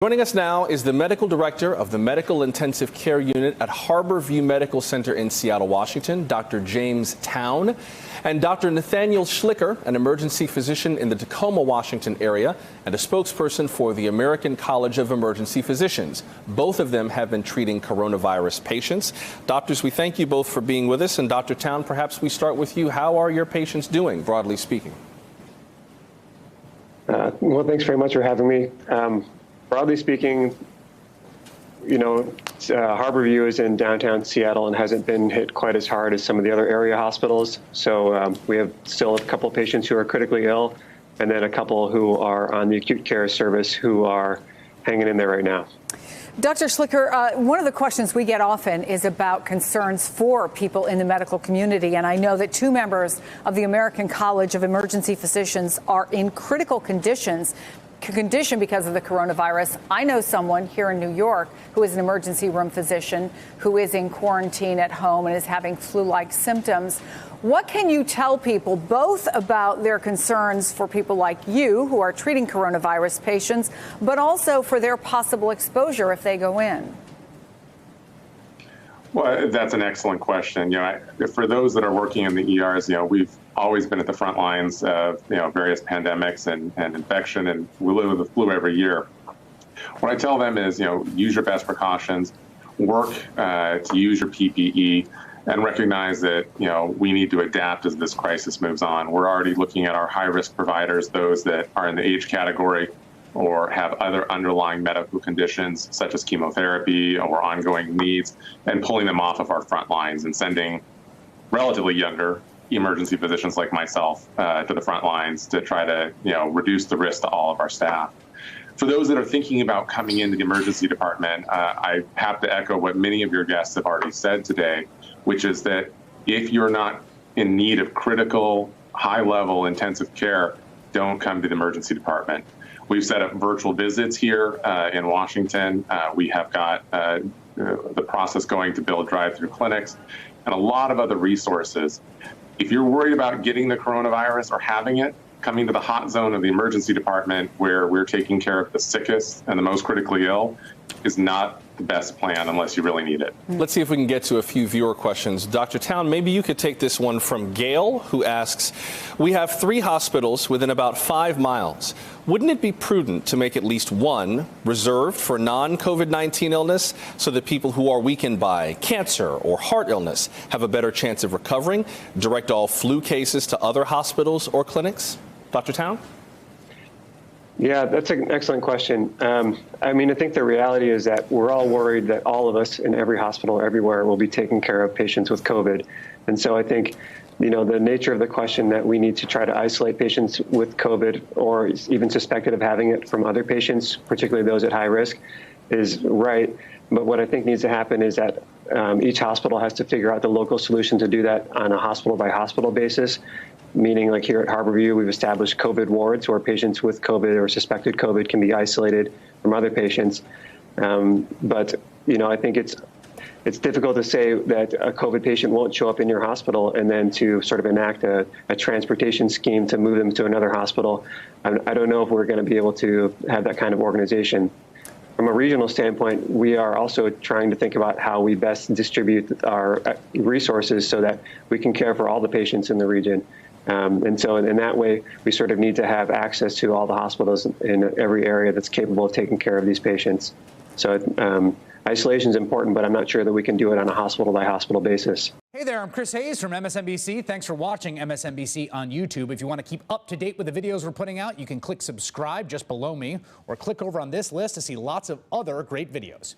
Joining us now is the medical director of the Medical Intensive Care Unit at Harborview Medical Center in Seattle, Washington, Dr. James Town, and Dr. Nathaniel Schlicher, an emergency physician in the Tacoma, Washington area, and a spokesperson for the American College of Emergency Physicians. Both of them have been treating coronavirus patients. Doctors, we thank you both for being with us. And Dr. Town, perhaps we start with you. How are your patients doing, broadly speaking? Well, thanks very much for having me. Broadly speaking, Harborview is in downtown Seattle and hasn't been hit quite as hard as some of the other area hospitals. So we have still a couple of patients who are critically ill, and then a couple who are on the acute care service who are hanging in there right now. Dr. Schlicher, one of the questions we get often is about concerns for people in the medical community. And I know that two members of the American College of Emergency Physicians are in critical condition because of the coronavirus. I know someone here in New York who is an emergency room physician who is in quarantine at home and is having flu-like symptoms. What can you tell people both about their concerns for people like you who are treating coronavirus patients, but also for their possible exposure if they go in? Well, that's an excellent question. For those that are working in the ERs, we've always been at the front lines of various pandemics and infection, and we live with the flu every year. What I tell them is, use your best precautions, work to use your PPE, and recognize that we need to adapt as this crisis moves on. We're already looking at our high-risk providers, those that are in the age category or have other underlying medical conditions such as chemotherapy or ongoing needs, and pulling them off of our front lines and sending relatively younger emergency physicians like myself to the front lines to try to reduce the risk to all of our staff. For those that are thinking about coming into the emergency department, I have to echo what many of your guests have already said today, which is that if you're not in need of critical, high-level intensive care, don't come to the emergency department. We've set up virtual visits here in Washington. We have got the process going to build drive-through clinics and a lot of other resources. If you're worried about getting the coronavirus or having it, coming to the hot zone of the emergency department where we're taking care of the sickest and the most critically ill is not the best plan unless you really need it. Let's see if we can get to a few viewer questions. Dr. Town, maybe you could take this one from Gail, who asks, we have 3 hospitals within about 5 miles. Wouldn't it be prudent to make at least one reserved for non-COVID-19 illness so that people who are weakened by cancer or heart illness have a better chance of recovering? Direct all flu cases to other hospitals or clinics? Dr. Town? Yeah, that's an excellent question. I think the reality is that we're all worried that all of us in every hospital everywhere will be taking care of patients with COVID. And so I think, the nature of the question that we need to try to isolate patients with COVID or even suspected of having it from other patients, particularly those at high risk, is right. But what I think needs to happen is that each hospital has to figure out the local solution to do that on a hospital-by-hospital basis. Meaning, like here at Harborview, we've established COVID wards where patients with COVID or suspected COVID can be isolated from other patients. But I think it's difficult to say that a COVID patient won't show up in your hospital and then to sort of enact a transportation scheme to move them to another hospital. I don't know if we're going to be able to have that kind of organization. From a regional standpoint, we are also trying to think about how we best distribute our resources so that we can care for all the patients in the region. And so in that way, we sort of need to have access to all the hospitals in every area that's capable of taking care of these patients. So isolation is important, but I'm not sure that we can do it on a hospital-by-hospital basis. Hey there, I'm Chris Hayes from MSNBC. Thanks for watching MSNBC on YouTube. If you want to keep up to date with the videos we're putting out, you can click subscribe just below me or click over on this list to see lots of other great videos.